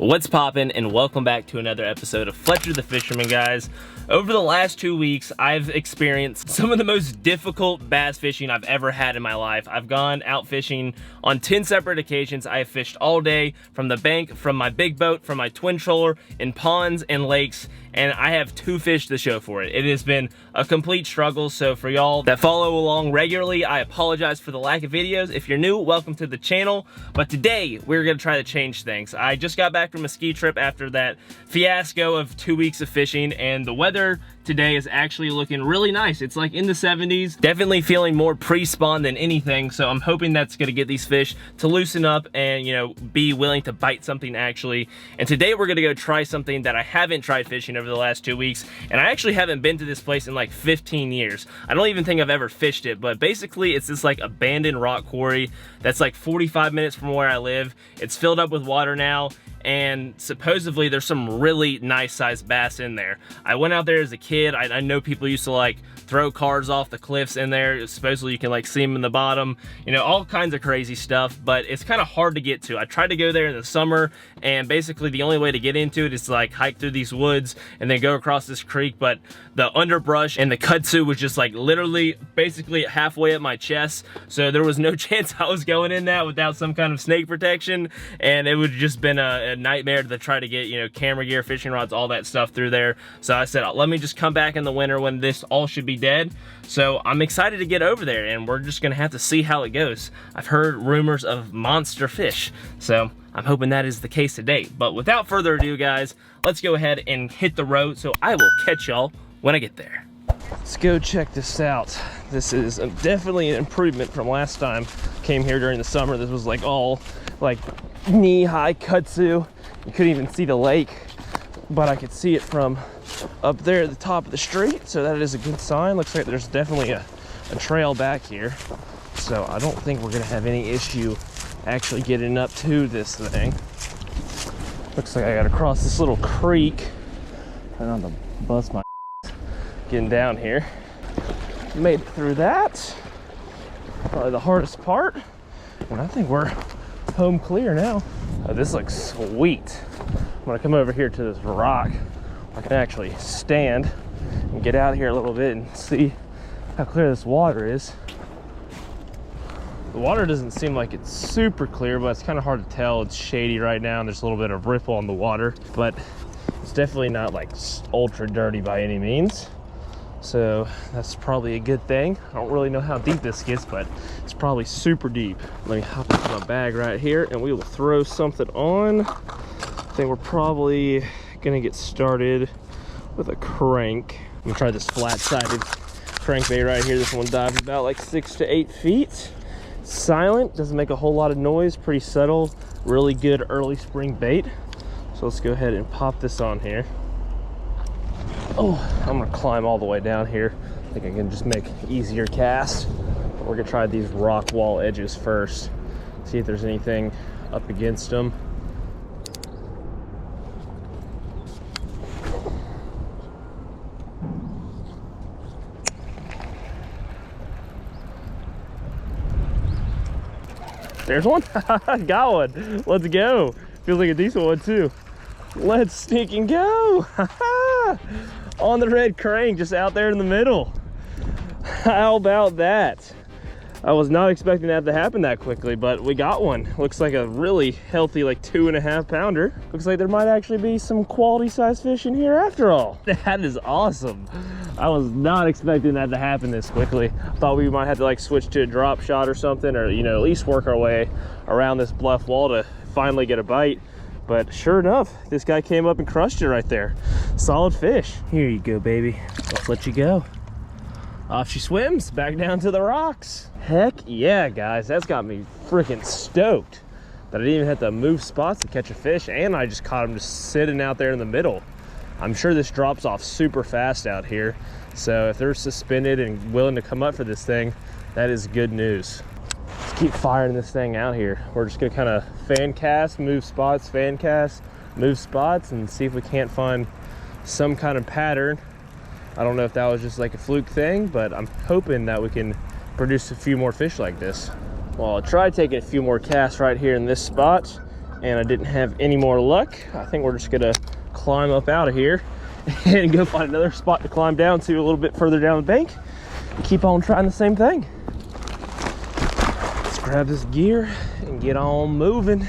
What's poppin', and welcome back to another episode of Fletcher the Fisherman, guys. Over the last 2 weeks, I've experienced some of the most difficult bass fishing I've ever had in my life. I've gone out fishing on 10 separate occasions. I have fished all day from the bank, from my big boat, from my twin troller, in ponds and lakes, and I have 2 fish to show for it. It has been a complete struggle, so for y'all that follow along regularly, I apologize for the lack of videos. If you're new, welcome to the channel. But today, we're gonna try to change things. I just got back from a ski trip after that fiasco of 2 weeks of fishing, and the weather today is actually looking really nice. It's like in the 70s, definitely feeling more pre-spawn than anything, so I'm hoping that's gonna get these fish to loosen up and, you know, be willing to bite something actually. And today we're gonna go try something that I haven't tried fishing over the last 2 weeks, and I actually haven't been to this place in like 15 years. I don't even think I've ever fished it, but basically it's this like abandoned rock quarry that's like 45 minutes from where I live. It's filled up with water now, and supposedly there's some really nice sized bass in there. I went out there as a kid. I know people used to like throw cars off the cliffs in there. Supposedly you can like see them in the bottom, you know, all kinds of crazy stuff, but it's kind of hard to get to. I tried to go there in the summer, and basically the only way to get into it is to like hike through these woods and then go across this creek, but the underbrush and the kudzu was just like literally basically halfway up my chest, so there was no chance I was going in that without some kind of snake protection, and it would have just been a nightmare to try to get, you know, camera gear, fishing rods, all that stuff through there. So I said, let me just come back in the winter when this all should be dead. So I'm excited to get over there, and we're just gonna have to see how it goes. I've heard rumors of monster fish, so I'm hoping that is the case today. But without further ado, guys, let's go ahead and hit the road, so I will catch y'all when I get there. Let's go check this out. This is definitely an improvement from last time. Came here during the summer. This was like all like knee-high kudzu. You couldn't even see the lake, but I could see it from up there at the top of the street, so that is a good sign. Looks like there's definitely a trail back here, so I don't think we're gonna have any issue actually getting up to this thing. Looks like I gotta cross this little creek. I don't have to bust my getting down here. Made it through that. Probably the hardest part, and I think we're home clear now. Oh, this looks sweet. I'm gonna come over here to this rock. I can actually stand and get out here a little bit and see how clear this water is. The water doesn't seem like it's super clear, but it's kind of hard to tell. It's shady right now, and there's a little bit of ripple on the water, but it's definitely not like ultra dirty by any means. So that's probably a good thing. I don't really know how deep this gets, but it's probably super deep. Let me hop into my bag right here, and we will throw something on. I think we're probably gonna get started with a crank. I'm gonna try this flat-sided crankbait right here. This one dives about like 6 to 8 feet. Silent, doesn't make a whole lot of noise, pretty subtle, really good early spring bait. So let's go ahead and pop this on here. Oh, I'm gonna climb all the way down here. I think I can just make easier cast. But we're gonna try these rock wall edges first. See if there's anything up against them. There's one. Got one. Let's go. Feels like a decent one too. Let's sneak and go. On the red crank, just out there in the middle. How about that? I was not expecting that to happen that quickly, but we got one. Looks like a really healthy, like 2.5 pounder. Looks like there might actually be some quality size fish in here after all. That is awesome. I was not expecting that to happen this quickly. Thought we might have to like switch to a drop shot or something, or, you know, at least work our way around this bluff wall to finally get a bite. But sure enough, this guy came up and crushed it right there. Solid fish. Here you go, baby. Let's let you go. Off she swims, back down to the rocks. Heck yeah, guys. That's got me freaking stoked that I didn't even have to move spots to catch a fish, and I just caught him just sitting out there in the middle. I'm sure this drops off super fast out here, so if they're suspended and willing to come up for this thing, that is good news. Let's keep firing this thing out here. We're just gonna kind of fan cast, move spots, fan cast, move spots, and see if we can't find some kind of pattern. I don't know if that was just like a fluke thing, but I'm hoping that we can produce a few more fish like this. Well, I'll try taking a few more casts right here in this spot, and I didn't have any more luck. I think we're just gonna climb up out of here and go find another spot to climb down to a little bit further down the bank and keep on trying the same thing. Let's grab this gear and get on moving.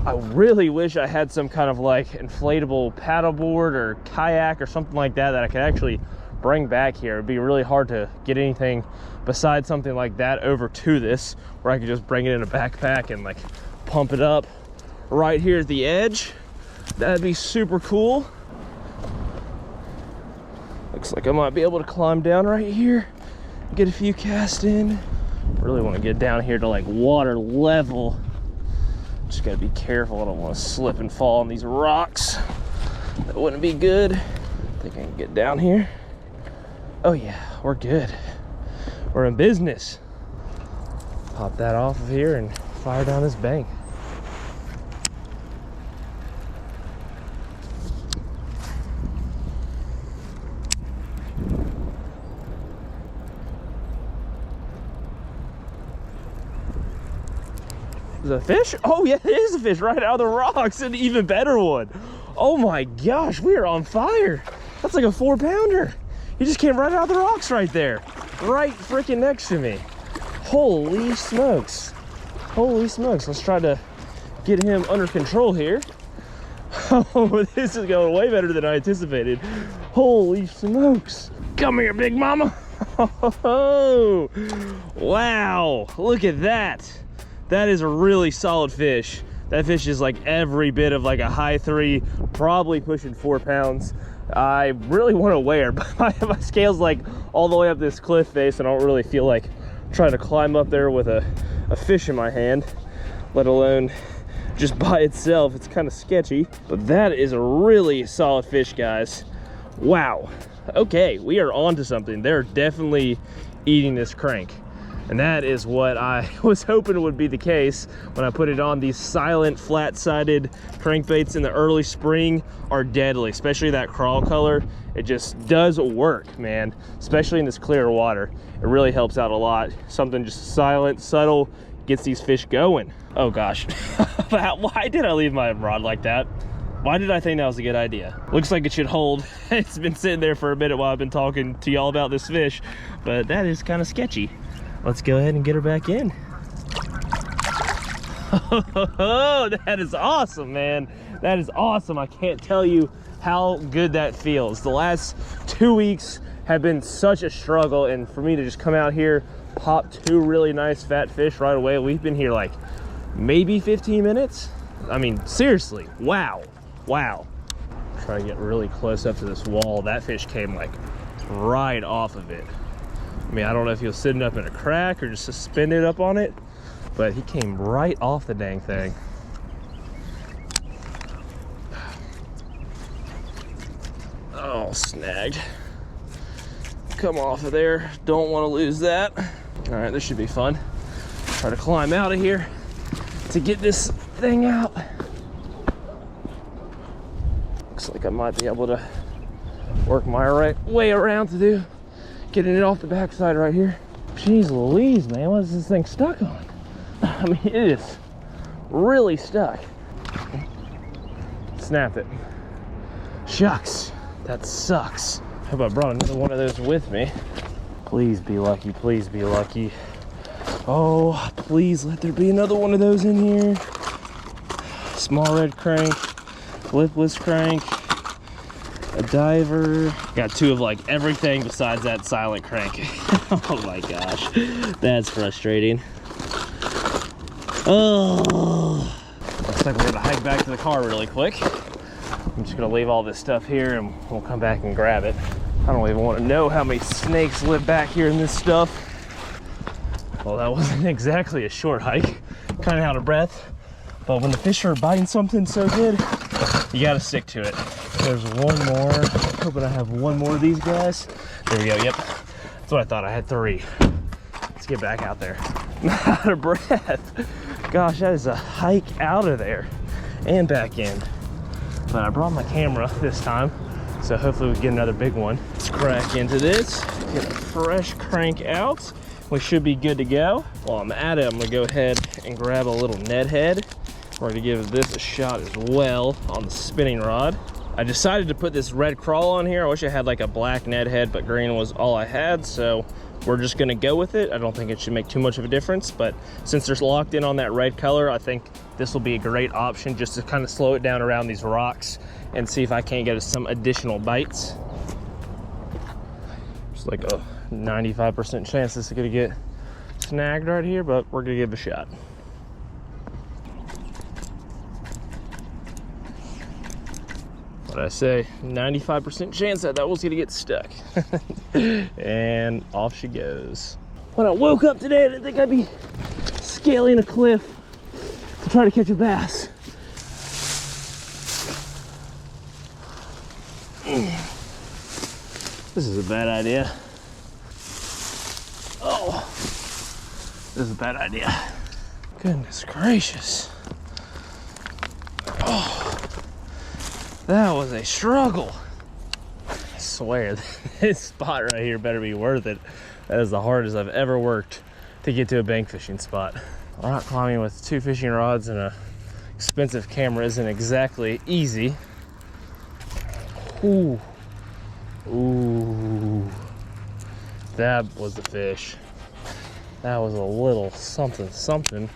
I really wish I had some kind of like inflatable paddleboard or kayak or something like that that I could actually bring back here. It'd be really hard to get anything besides something like that over to this, where I could just bring it in a backpack and like pump it up right here at the edge. That'd be super cool. Looks like I might be able to climb down right here, get a few casts in. Really want to get down here to like water level. Just gotta be careful. I don't want to slip and fall on these rocks. That wouldn't be good. I think I can get down here. Oh yeah, we're good. We're in business. Pop that off of here and fire down this bank. Is it a fish? Oh yeah, it is a fish right out of the rocks, an even better one. Oh my gosh, we are on fire. That's like a 4-pounder. He just came right out of the rocks right there, right freaking next to me. Holy smokes. Holy smokes. Let's try to get him under control here. Oh, this is going way better than I anticipated. Holy smokes. Come here, big mama. Oh, wow, look at that. That is a really solid fish. That fish is like every bit of like a high 3, probably pushing 4 pounds. I really want to weigh her, but my scale's like all the way up this cliff face, and I don't really feel like trying to climb up there with a fish in my hand, let alone just by itself. It's kind of sketchy, but that is a really solid fish, guys. Wow. Okay, we are on to something. They're definitely eating this crank. And that is what I was hoping would be the case when I put it on. These silent, flat-sided crankbaits in the early spring are deadly, especially that crawl color. It just does work, man, especially in this clear water. It really helps out a lot. Something just silent, subtle, gets these fish going. Oh gosh, why did I leave my rod like that? Why did I think that was a good idea? Looks like it should hold. It's been sitting there for a minute while I've been talking to y'all about this fish, but that is kind of sketchy. Let's go ahead and get her back in. Oh, that is awesome, man. That is awesome. I can't tell you how good that feels. The last 2 weeks have been such a struggle, and for me to just come out here, pop 2 really nice fat fish right away. We've been here like maybe 15 minutes. I mean, seriously, wow, wow. Try to get really close up to this wall. That fish came like right off of it. I mean, I don't know if he was sitting up in a crack or just suspended up on it, but he came right off the dang thing. Oh, snagged. Come off of there. Don't want to lose that. All right, this should be fun. Try to climb out of here to get this thing out. Looks like I might be able to work my way around to do getting it off the backside right here. Jeez Louise, man, what is this thing stuck on? I mean, it is really stuck. Snap it. Shucks, that sucks. Hope I brought another one of those with me. Please be lucky, please be lucky. Oh, please let there be another one of those in here. Small red crank, lipless crank, a diver. Got 2 of like everything besides that silent crank. Oh my gosh, that's frustrating. Oh, looks like we're gonna hike back to the car really quick. I'm just gonna leave all this stuff here and we'll come back and grab it. I don't even want to know how many snakes live back here in this stuff. Well, that wasn't exactly a short hike, kind of out of breath, but when the fish are biting something so good, you gotta stick to it. There's one more. Hoping I have one more of these guys. There we go. Yep, that's what I thought. I had 3. Let's get back out there. I'm out of breath. Gosh, that is a hike out of there and back in. But I brought my camera this time, so hopefully we can get another big one. Let's crack into this, get a fresh crank out. We should be good to go. While I'm at it, I'm gonna go ahead and grab a little Ned head We're gonna give this a shot as well on the spinning rod. I decided to put this red crawl on here. I wish I had like a black Ned head, but green was all I had, so we're just gonna go with it. I don't think it should make too much of a difference, but since they're locked in on that red color, I think this will be a great option just to kind of slow it down around these rocks and see if I can't get some additional bites. Just like a 95% chance this is gonna get snagged right here, but we're gonna give it a shot. What I say, 95% chance that was gonna get stuck. And off she goes. When I woke up today, I didn't think I'd be scaling a cliff to try to catch a bass. This is a bad idea. Oh, this is a bad idea. Goodness gracious. Oh. That was a struggle. I swear, this spot right here better be worth it. That is the hardest I've ever worked to get to a bank fishing spot. Rock climbing with 2 fishing rods and an expensive camera isn't exactly easy. Ooh. Ooh. That was the fish. That was a little something something.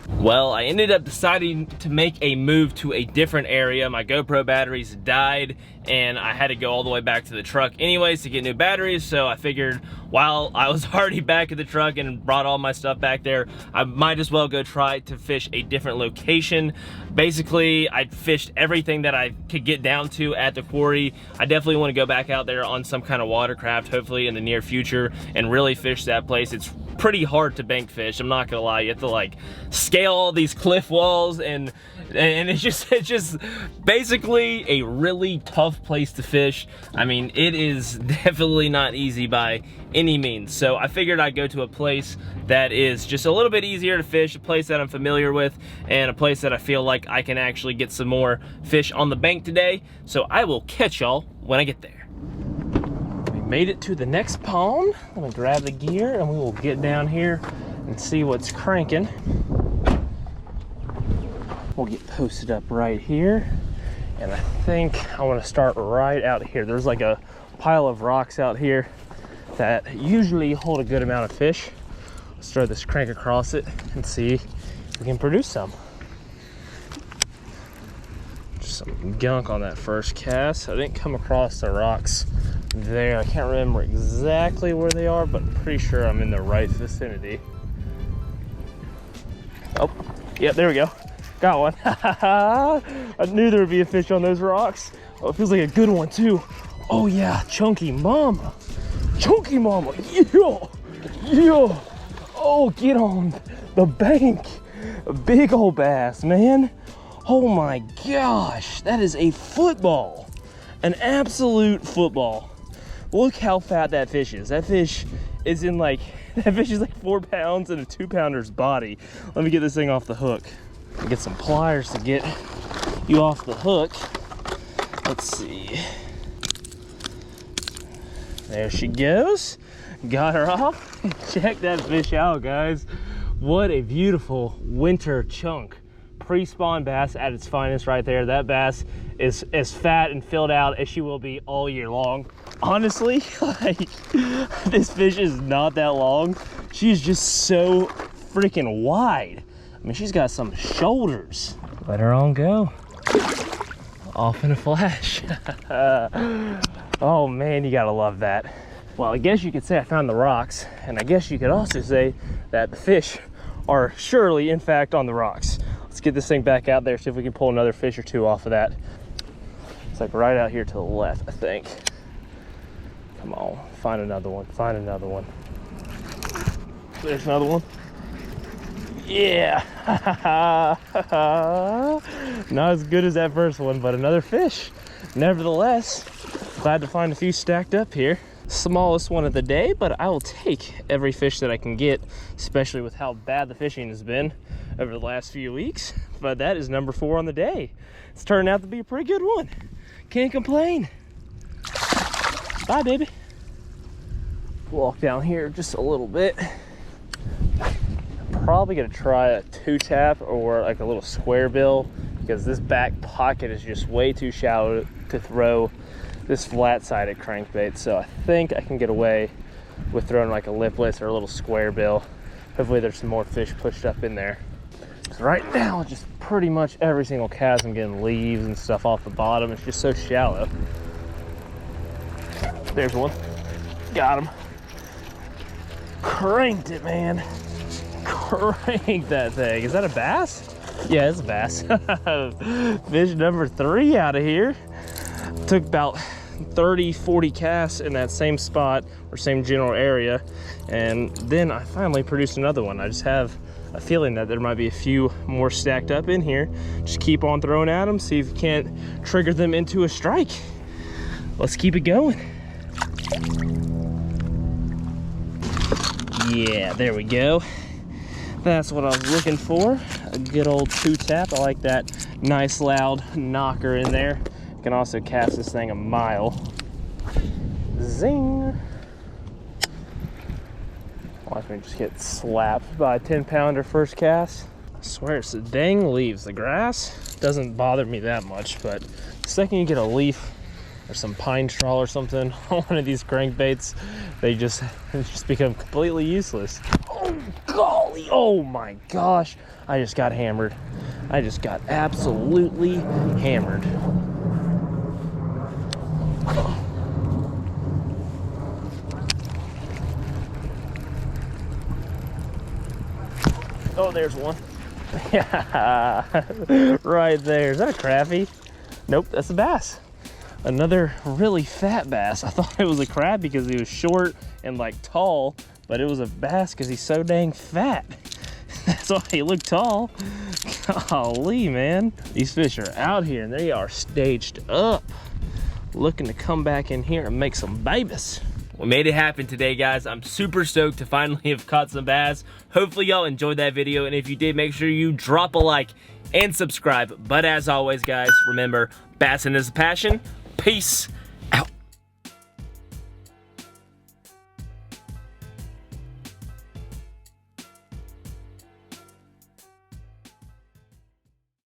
Well, I ended up deciding to make a move to a different area. My GoPro batteries died and I had to go all the way back to the truck anyways to get new batteries, so I figured while I was already back at the truck and brought all my stuff back there, I might as well go try to fish a different location. Basically, I fished everything that I could get down to at the quarry. I definitely want to go back out there on some kind of watercraft, hopefully in the near future, and really fish that place. It's pretty hard to bank fish, I'm not gonna lie. You have to like scale all these cliff walls and it's just basically a really tough place to fish. I mean, it is definitely not easy by any means. So I figured I'd go to a place that is just a little bit easier to fish, a place that I'm familiar with, and a place that I feel like I can actually get some more fish on the bank today. So I will catch y'all when I get there. We made it to the next pond. I'm gonna grab the gear and we will get down here and see what's cranking. We'll get posted up right here. And I think I want to start right out here. There's like a pile of rocks out here that usually hold a good amount of fish. Let's throw this crank across it and see if we can produce some. Just some gunk on that first cast. I didn't come across the rocks there. I can't remember exactly where they are, but I'm pretty sure I'm in the right vicinity. Oh, yeah, there we go. Got one. I knew there would be a fish on those rocks. Oh, it feels like a good one too. Oh yeah, chunky mama. Chunky mama, yeah, yeah. Oh, get on the bank. A big old bass, man. Oh my gosh, that is a football. An absolute football. Look how fat that fish is. That fish is in like, that fish is like 4 pounds in a 2-pounder's body. Let me get this thing off the hook. Get some pliers to get you off the hook. Let's see. There she goes. Got her off. Check that fish out, guys. What a beautiful winter chunk. Pre-spawn bass at its finest right there. That bass is as fat and filled out as she will be all year long. Honestly, like, this fish is not that long. She's just so freaking wide. I mean, she's got some shoulders. Let her on go. Off in a flash. Oh man, you gotta love that. Well, I guess you could say I found the rocks, and I guess you could also say that the fish are surely, in fact, on the rocks. Let's get this thing back out there, see if we can pull another fish or two off of that. It's like right out here to the left, I think. Come on, find another one, find another one. There's another one. Yeah. Not as good as that first one, but another fish. Nevertheless, glad to find a few stacked up here. Smallest one of the day, but I will take every fish that I can get, especially with how bad the fishing has been over the last few weeks. But that is number 4 on the day. It's turned out to be a pretty good one. Can't complain. Bye, baby. Walk down here just a little bit. probably gonna try a 2-tap or like a little square bill, because this back pocket is just way too shallow to throw this flat-sided crankbait. So I think I can get away with throwing like a lipless or a little square bill. Hopefully there's some more fish pushed up in there. So right now, just pretty much every single cast I'm getting leaves and stuff off the bottom. It's just so shallow. There's one. Got him. Cranked it, man. Cranked that thing. Is that a bass? Yeah, it's a bass. Fish number 3 out of here. Took about 30-40 casts in that same spot or same general area, and then I finally produced another one. I just have a feeling that there might be a few more stacked up in here. Just keep on throwing at them, see if you can't trigger them into a strike. Let's keep it going. Yeah, there we go. That's what I was looking for. A good old 2-tap. I like that nice loud knocker in there. Can also cast this thing a mile. Zing! Watch me just get slapped by a 10-pounder first cast. I swear it's the dang leaves. The grass doesn't bother me that much, but the second you get a leaf or some pine straw or something on one of these crankbaits, they just become completely useless. Oh golly! Oh my gosh! I just got hammered. I just got absolutely hammered. Oh, there's one. Yeah, right there. Is that a crappie? Nope, that's a bass. Another really fat bass. I thought it was a crab because he was short and like tall, but it was a bass because he's so dang fat. That's why he looked tall. Golly, man. These fish are out here and they are staged up, looking to come back in here and make some babies. We made it happen today, guys. I'm super stoked to finally have caught some bass. Hopefully y'all enjoyed that video, and if you did, make sure you drop a like and subscribe. But as always, guys, remember, bassing is a passion. Peace